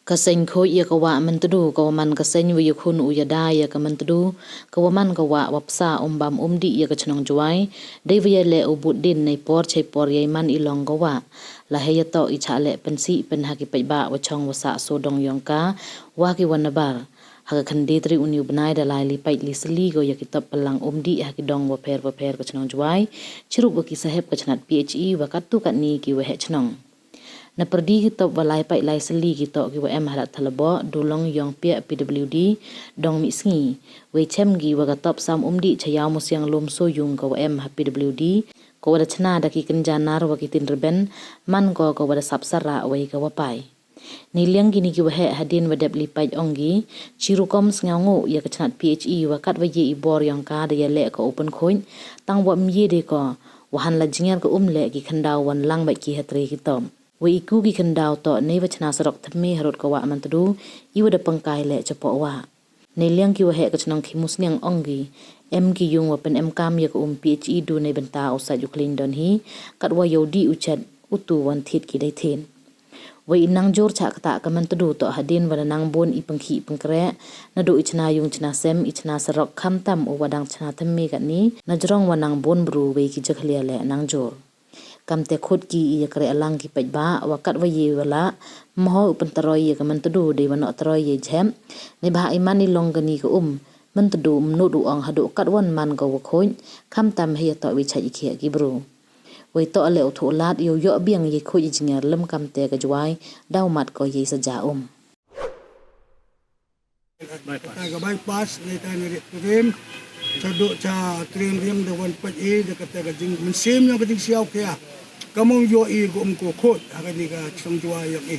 Kaseng ko iya kawa mentudu kawa man kaseng wi yakun uyada ya ka mentudu kawa man kawa wapsa umbam umdi ya ka chenong juai dei wi le ubut din nei por chei por yai man ilong kawa la he ya to i cha le pensi pen haki pai ba wa chong wa sa so dong yong ka wa ki wan bar haka khandi tri uni ubnai da lai li pai li sli go ya kitap pelang umdi haki dong wa per ka chenong juai chiruk wa ki saheb ka chnat PHE wa katu kat ni ki wa he chenong na perdi kita balai pai lai seli kita ki wa em halat thalabo dulong yong pia PWD dong mi sngi we chem gi wa top sam umdi chayau musyang lom so yung ka wa em ha PWD ko wa chna da ki kenjanar wa ki tin reben man ko wa sapsara wa ka wa pai ni liang gini ki wa he hadin wa dep li pai ongi chirukom sngango ya ka chnat PHE wa kat wa ye ibor yong ka da ya le ka open coin tang wa mye de ko wa han la jingar ka le ki khandaw wan lang ba ki hatre ki tom we iku gi kendau to nei wachna sarok thme harot ko wa mantru iwa da pangkai le chapo wa nei liang ki wa he ka chnong khi musniang ongi em ki yung wa pen em kam ya ko PHE du nei benta usa juklin don hi kat wa yodi uchat utu wan thit ki dai thin we inang jor cha kata ka mantru to hadin wa nang bon i pangkhi pangkre na do ichna yung chna sem ichna sarok kham tam o wadang chna thme ga ni na jrong wa nang bon bru we ki jakhlia le nang jor kam te khut ki ya kre alang ki paj ba wakat wa ye wala mo upan taroi ya kaman tudu de wana taroi ye jhem ne ba imani longani ko man tudu mnu du ong hadu kat wan man go khoi kham tam he to wi chai ki ki bro we to le uthu lat yo yo biang ye khoi jingar lam kam te ka jwai daw mat ko ye sa ja Ka bypass ni ta ni trim chado cha trim rim de wan pat e de ka ta ka jing men sim yang kating siaw kya kamong yo i go ko khot aga ni ka chong jwa yak e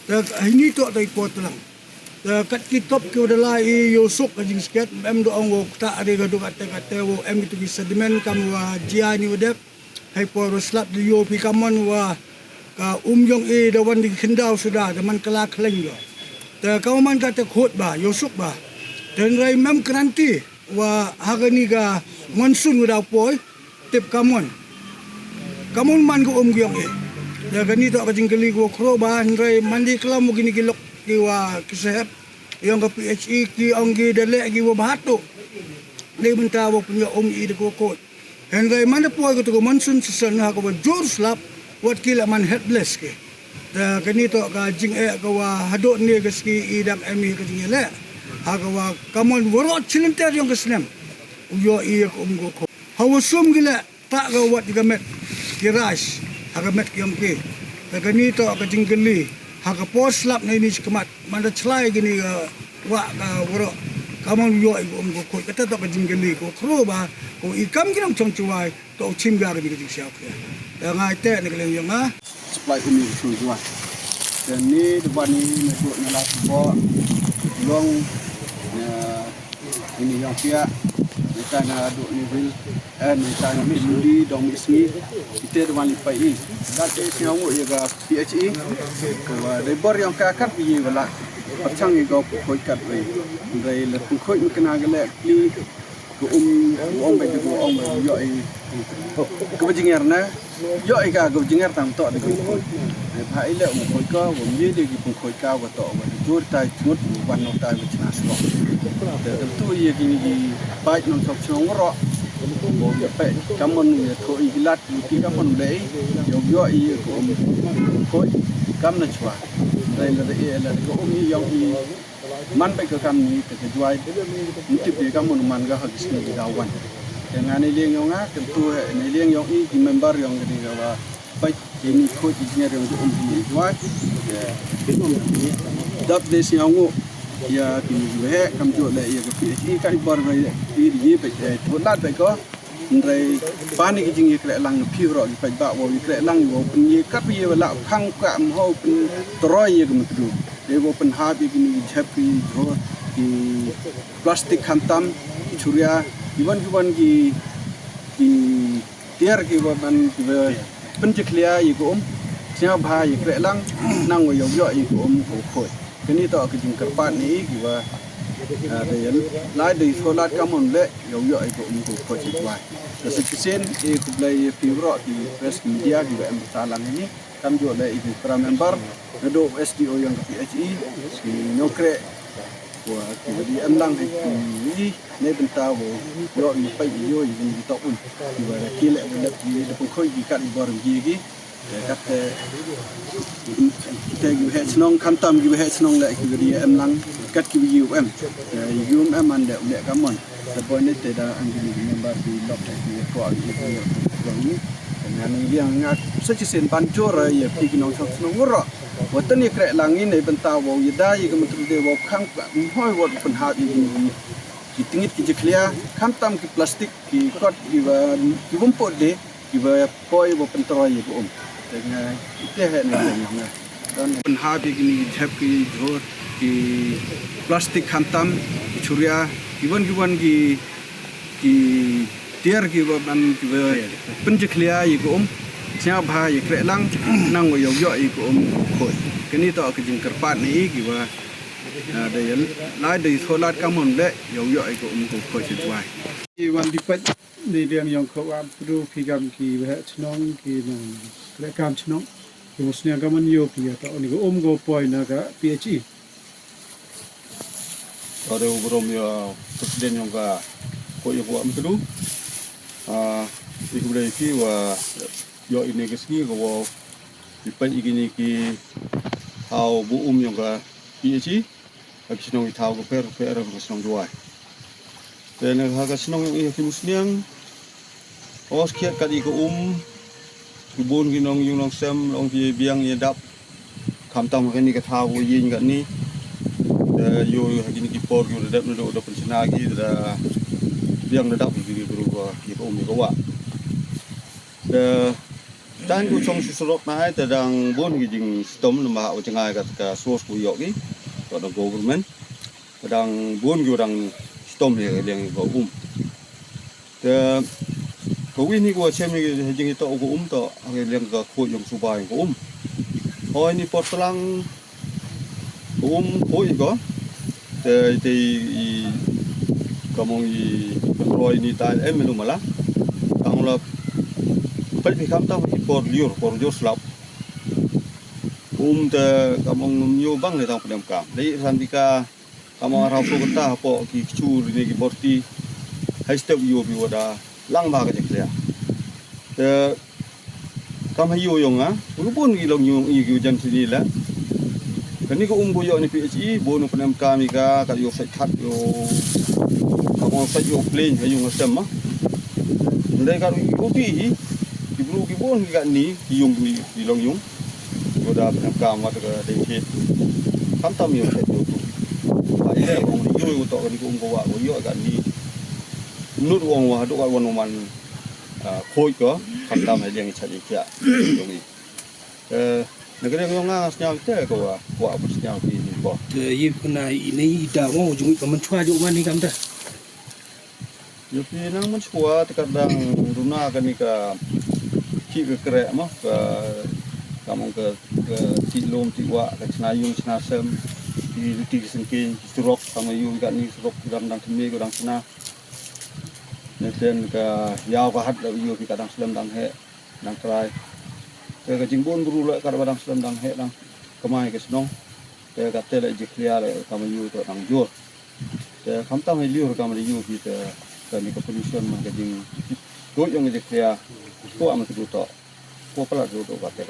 ta ini to tai pot lang ta kat ki top ki de la i yo sok ka jing sket em do ong wo ta de ga do ka ta wo em itu bi sedimen kam wa jia ni wedep hai por slap de yo pi kamon wa ka yong e de wan di khendau sudah de man kala kleng yo ta kauman ka te khot ba yo sok ba dan rai mem kranti wa hagani ga monsun udah poi tip kamon man go gyong e ya gani to ka jingkeli go kro ba rai mandi klam gini gilok ki wa kisep yang ka PHE ki onggi dele gi wa bahatu le benta wa punya i de ko hen rai manda poi go to monsun season ha ko jor slap wat kila man headless ke da gani to ka jing e ka wa hadot ni ga ski idam emi ka jing le hagawa kamon woro chilenter yung kasnem uyo iya ko ko hawasum gila ta ga wat gamet kiras hagamet yung ke ganito ka jinggeli haga poslap na ini kemat manda chlai gini wa ka woro kamon uyo i ko kata to ka jinggeli ko kro ba ko ikam ginang chongchuai to chim ga ga jing siaw ke da ngai te ne gele yung ha supply umi chungchuai dan ni depan ni nak na la bo long ini yang pihak kita nak duk ni bil kita nak mesti dong mesti kita dewan lipai ni dan siang ya ga PHE ke rebor yang kakak pi wala percang ni go koi kat we dai le koi kena gele li ko bai ko yo ai ko jingar na yo ai ga ko jingar tam to de ko hai le koi ka wo ye de ki koi ka wa to wa jor tai jut wan no tai wa chna so tu ye gini baik non sok chong ro bo ye pe kamon ye tho i lat ti kamon le yo i ko kam na chwa dai la de la ko yong i man pe ka kam ni te juai ni ti pe kamon man ga ha gis ni da wan dengan ni liang yong a tentu ni liang yong i member yang gini ga baik ini ko engineer yang di juai dap de siang ya kini juga kam jo le ya PHE kai bar bai di pe tholat bai ko ndrai pani ki jing kre lang phi ro ki pai ba wo kre lang wo ni kat ye wala khang ka am ho pin troi ye kum tu de wo pen ha bi kini jhap ki jo ki plastik khantam churia iwan ki tiar ki wo ban pen chiklia ye ko sia bha ye kre lang nang wo yo ye ko ko khoi kini to ke jing kerpat ni kiwa dayan lai dei solat kamon le yo ai ko ko chitwai da sekisen e ku blai pivro di press media di em talang ini kam jo le iki para member nado SDO yang ke PHE si nyokre wa di andang ni ne bentawo yo ni pai yo ni to un di ba ki le de de khoi ki kat bor gi kat te gi he snong kam tam gi he snong le ki di andang kat ki UM UM an de kamon the point is that ang member di lok ki ko ni dengan yang ngak secisen pancur ya pergi nong snong ro watan ni krek langin nei bentau wo yada yi kementerian de wo khang hoi wo penhat yi ki tingit ki jeklia kham tam ki plastik ki kot ki bumpot de ki poi wo pentroy yi bo dengan ite he ne dan penhat yi ni thap ki dhor ki plastik kham tam churia given ki tiar ki ban ki penjeklia yi bo siapa bah ya krek lang nang wo yo yi ko khoi kini to ke jing kerpat ni ki wa da ya lai dei tholat kamon le yo yi ko khoi chi twai ki wan di pat ni riang yang ko wa pru ki gam ki ba chnong ki nang krek kam chnong ki musnya kamon yo ki to ni ko go poi na ka PHE ada ubrom ya presiden yang ka ko yo wa mtu iku beli ki wa yo ini keski ko dipan igini ki au bu yang ka PHE habis nong itau ko per ko snong duai dan ha ka snong i ki musniang os kiat ka di ko kibun ki nong yung nong sem long ki biang ye dap kam tam ka ni ka tau ko yin ka ni yo gini ki por yo dap no do pensina ki da biang da dap ki guru ko ki ko wa dan ku chong susurok na ai tadang bon gi jing stom ma o changai ka source ku yo ki to the government tadang bon gi rang stom le leng ko te ko wi ni ko chem ni jing to ko to leng ka ko yong su bai ko hoi ni pot lang ko ko te kamong i roi ni ta lu mala ang la pai ni kam ta por liur slap te kamong nyu bang le tang pedam kam dei sandika kamong rau so kata po ki chu ni ki borti hai step yu bi wada lang ba ka jeklia te kam hayu yong ku pun ki long yu ki jan sini la kani ko go yo ni PHE bonu pedam kam ka yo sai khat yo kamong sai yo plane hayu ngasem ndai ka ru pi Ibu kibun juga ni yung di long yung, udah pernah kamu ada dengki, kantam yung set itu, ada orang yung itu kan kau bawa yung agak ni, nut uang wah tu kan wanoman koi ke, kantam aja yang cari kia, yung ni, negara yang ngas nyam tu kau apa nyam ini kau. Ye pernah ini dah mau jumpa kaman cua jauh mana kamu dah? Jadi nang mencua terkadang runa kan ni ke ki kere mah ke kamong ke tilom tiwa ke senayung senasem di sengking surok sama yung kan ni surok dang temi ko dang sena neten ke yau ka hat yu ki kadang selam dang he dang trai ke jingbon buru la ka dang selam dang he dang kemai ke senong ke ka tele jiklia le kama yu to dang jor ke kamtam he liur kama yu ki te ni ke pollution mah ke jing do yang jiklia ko amat tu ko pala tu kata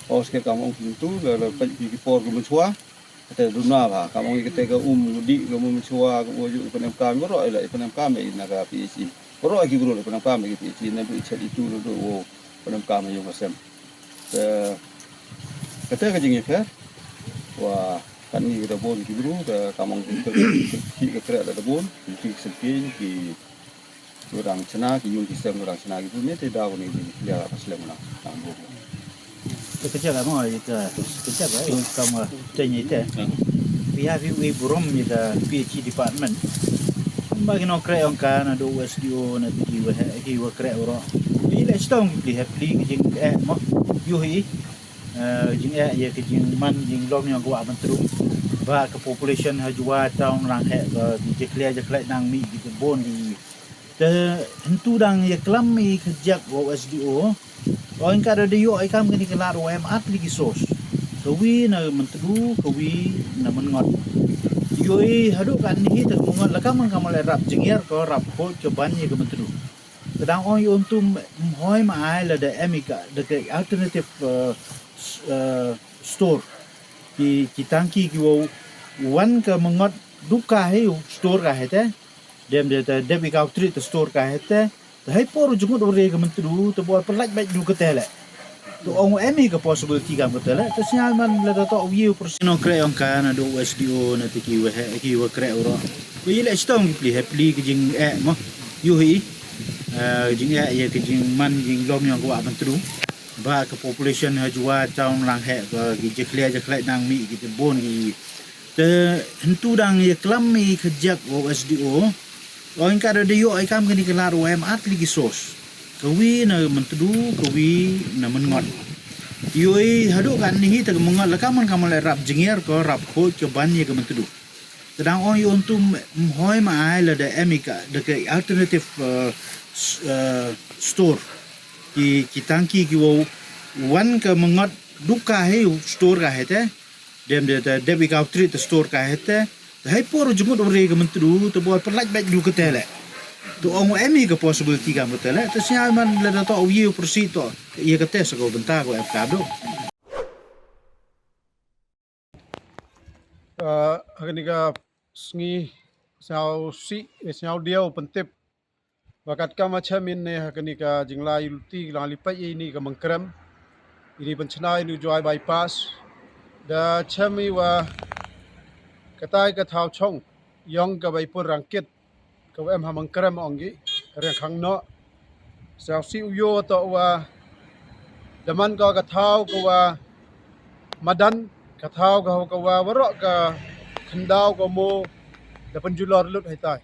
os ke kamu tu le pergi por ke mencua kata duna ba kamu kita ke di ke mencua ke wujud penam kami ro ile penam kami naga PHE ro ki guru penam kami PHE na bi chat itu do wo penam kami yo masem kata ke jing fer wa kan ni kita bon ki guru ke kamu ke kira ada bon ki sepi ki orang cina ki yung kisah orang cina gitu ni tidak awak ni dia apa selama nak ambil. Kerja kamu itu kerja apa? Kamu tanya itu. We burom itu PHE department. Bagi nak kerja orang kan ada SDO nak kiwa kerja orang. Ini setong beli jing mah yuhi jing ya jing man jing long yang gua mentru. Bah ke population hajua tahun lang ke jeklia nang mi gitu bon di hentu dang ya kelami kejak wa SDO Oin ka de yo ai kam kini kelar OM atli ki sos. Kawi na mentedu kawi na mengot. Yoi hadu kan ni tak mengot la kam kamal rap jingir ko rap ko coban ye ke mentedu. Kadang oi untuk hoi ma ai la de emika de alternative store ki tangki ki wo wan ka mengot duka he store ka hete dem de bi ka treat store ka hete hai por jungut ore ke mentedu to bol pelaj baik du ketele to ong emi ke possibility kam ketele to sial man la to wiu persino kre on kana do SDO na tiki we ki we kre oro ko yile stong pli happy ke jing mo yu hi jing ye ke jing man jing lom yang ko mentedu ba ke population ha jua taung lang he ko ki jekle nang mi ki bon ki te hentu dang ye klam mi kejak SDO oin ka de yo ai kam kini kelar OM atli ki sos kawi na mentedu kawi na mengot yoi hadu kan ni tak mengot la kam kamal rap jingir ko rap ko coban ye ke mentedu sedang oi untuk hoi ma ai la de emika de alternative store ki tangki ki wo wan ka mengot duka he store ka hete dem de bi ka treat store ka hete hai por jungut ore ke mentedu to bol pelaj baik du ketele to ong emi ke possibility kam ketele to sial man la to wiu persito ye kete ko bentar ko FK do Hagniga sngi sao si sao dia pentip wakat ka macam ini hagniga jingla yulti la lipai ini ka mengkrem ini bencana ini jual bypass da chami wa katai ka thau chong yong ka bai pur rangkit ka em ha mengkrem ongi kare khang no sao si uyo to wa daman ka thau ka wa madan ka thau ka wa waro ka khandau ka mo da penjulor lut hai tai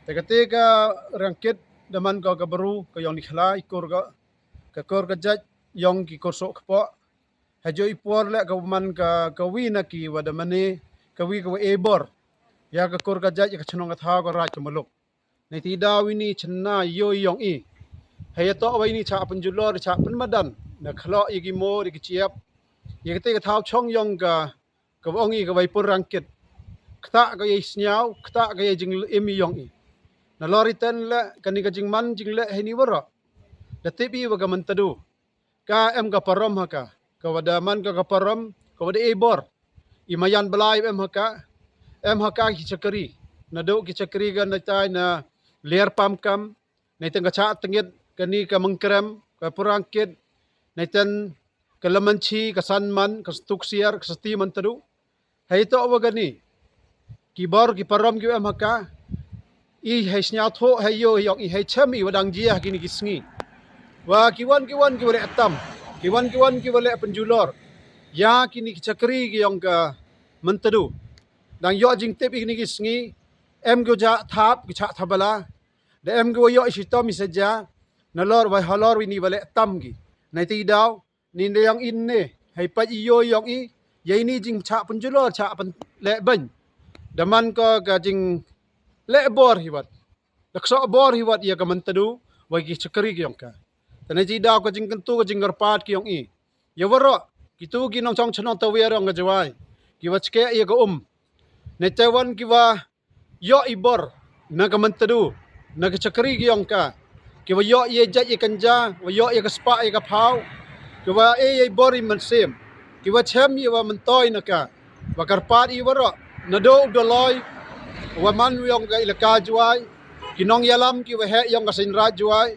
te ketika rangkit daman ka baru ka yong dikhla ikur ka kor ka jaj yong ki korsok kpo hajo ipor le ka man ka wi na ki wa damani kawi ka ebor ya ka kor ka jaj ka chnong ka tha ka raj ka maluk nei ti dawi ni chna yo yong i hay to wai ni cha penjulor cha penmadan na khlo i ki mo ri ki chiap ye te ka thau chong yong ka ongi ka bai pur rangkit kta ka ye snyau kta ka ye jing emi yong i na lori ten le kani ka jing man jing le he ni wara da tebi wa ka mentadu ka em ka param ha ka wada man ka param ka wada ebor imayan belai em haka ki chakari na do ki chakari ga na tai na ler pam kam na teng cha tengit kani ka mengkrem ka purangkit na ten ka lamanchi ka sanman ka stuksiar ka sti mantadu hai to wa gani ki bor ki param ki em haka i hai snya tho hai yo yok i hai chami wadang jia kini ki sngi wa ki wan ki wale atam ki wan ki wale penjulor ya kini ki chakri ki yong ka mentadu dang yo jing tep kini ki sngi em go ja thap ki cha thabala de em go yo ishito mi saja na lor wa halor wi ni wale tam ki nai ti daw ni ne yang in ne hai pa i yo yong i ye ni jing cha penjulor cha pen le ban daman ko ka jing le bor hiwat dakso bor hiwat ya ka mentadu wa ki chakri ki yong ka tanai ti daw ko jing kentu ko jing garpat ki yong i ya waro kitu ki nong chong chano tawiar ang gajawai ki wachke ye ko ne tewan ki wa yo ibor na ka mantadu na ka chakri ki yong ka ki wa yo ye jaj ye kanja wa yo ye ka spa ye ka phau ki wa ye bori man sem ki wa chem ye wa mantoy na ka wa karpat i waro na do doloi wa man yong ka ilaka juai ki nong yalam ki wa he yong ka sinra juai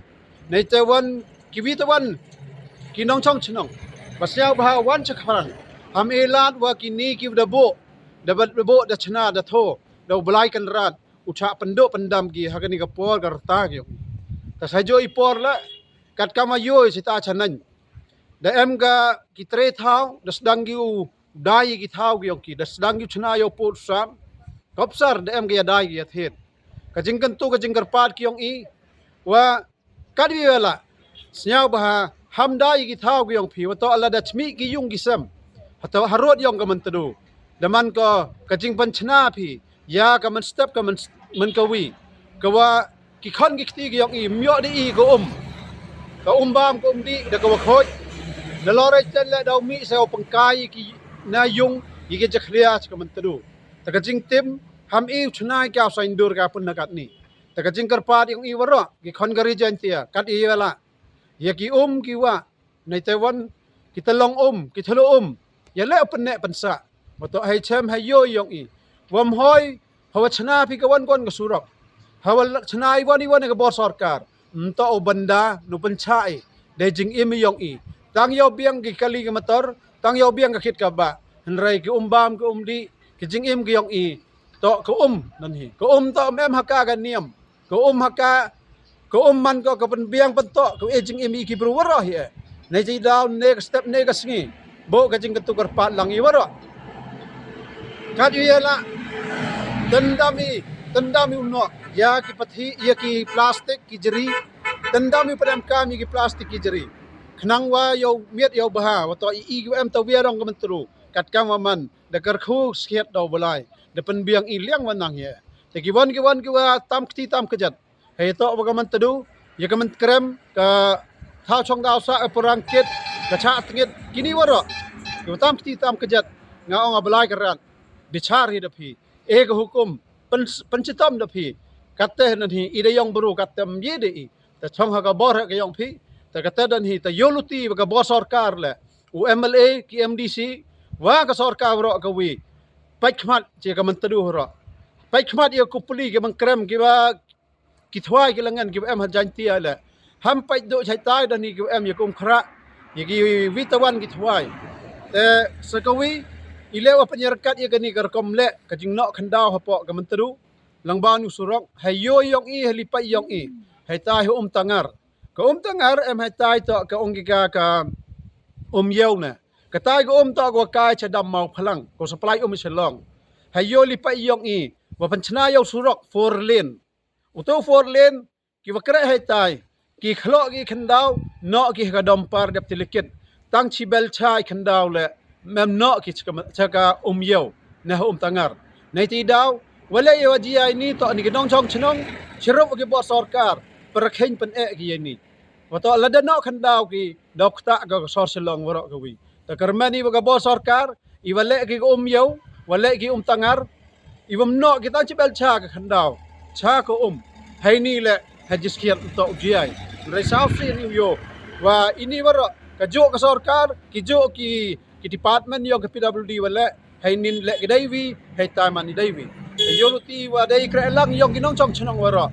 ne tewan ki wi tawan ki nong chong chnong Pasal bahawa wan cakaran, ham elat wa kini ki dabo, dapat dabo da chana da tho, da belai kan rat, ucap pendok pendam ki hakani ka por karta ki. Ta sajo ipor la, kat kama yo sita chanan. Da em ga ki tre thau, da sedang ki u dai ki thau ki da sedang ki chana yo por sam. Kopsar da em ga dai ki athet. Ka jingkan tu ka jingkar pat ki yong i, wa kadwi wala. Senyau bahawa hamdai ki thau ki yong phi wa to ala da chmi ki yung ki sam hato harot yong ka man tadu daman ko ka jing pan chna phi ya ka man step ka man ka wi ka wa ki khon ki khti ki yong i myo de i ko ka umbam ka umdi da ka wakhoj na lore chen le dau mi sao pangkai ki na yung gi je khlia ka mantadu ta ka jing tim ham i chunai ka sain dur ka pun nakat ni ta ka jing karpat yung i waro gi khon gari jantia kat i wala ya ki ki wa nei Taiwan ki talong ki thalo ya le pen ne pansa mato hai chem hai yo yong i wam hoi hawa chana pi ka wan kon ka surok hawa chana i wan ka bor sarkar nto o banda nu panchai de jing im yong i tang yo biang ki kali ka motor tang yo biang ka khit ka ba rai ki umbam ki umdi ki jing im ki yong i to ka nan hi ka to em haka ka niam ka haka ka man ko ka pen biang pen to ka e jing im i ki bru wara hi nei ji down next step ne ka sngi bo ka jing ka tukar pat lang i wara kat yela tendami unno ya ki pathi ya ki plastik ki jeri tendami padam kami ki plastik ki jeri khnang wa yo miet yo baha wa to i em to wiarong ka mentru kat kam man da kar khu skiat do balai da pen biang i liang wanang ye te ki wan ki wa tam kti tam kejat he to ba ka mentdu ya ka ment krem ka thao chong dao sa perang kit ka cha tingit kini waro yo tam kti tam kejat nga ong balai karan bichar hi da phi ek hukum pencetam da phi katte nan hi ide yong buru katem ye de i ta chong ha ka bor ha ka yong phi ta katte dan hi ta yoluti ka bor sarkar le u MLA ki MDC wa ka sarkar ro ka wi pai khmat je ka mentadu ro pai khmat ye kupuli ke mangkrem ki ba ki thwai ki langan ki em ha janti ala ham pai do chai tai dan hi ki em ye kum khra ye ki witawan ki thwai te sakawi ilewa penyerkat ia kani karkom le kajing nok khandau hapo ka mentru langban usurok hayo yong i halipai yong i hai tai tangar ka tangar em hai tai to ka ong ka yeu na ka tai ka to ko kai chadam mau phalang ko supply selong hayo lipai yong i wa panchna yo surok 4 lane uto 4 lane ki wakra hai tai ki khlo ki khandau no ki ka dompar dap tilikit tang chibel chai khandau le mem no ki chaka yeu na tangar nei ti daw wala yo ji ai ni to ni ki dong chong chnong chirop ki bo sarkar prakhen pen e ki ni wato lada no khandau ki dokta ga sor selong waro ka wi ta karmani ba bo sarkar i wala ki yeu wala ki tangar i wam no ki ta chibel cha ka khandau cha ko hai ni le hajiskiat to ji ai rai south ni yo wa ini waro ka jo ka sarkar ki jo ki department yo ke PWD wala hai nin le ke daiwi hai taman ni daiwi yo luti wa dai kra lang yo ginong chong chnong waro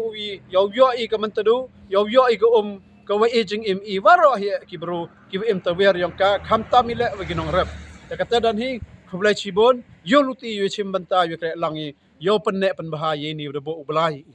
wi yo i ka mentadu yo i ka wa aging im i waro hi ki bro ki em ta wer yong ka kham ta mi le wa ginong rep ta kata dan hi khublai chibon yo luti yo chim banta yo kra lang yo pen ne pen bahaya ni bo ublai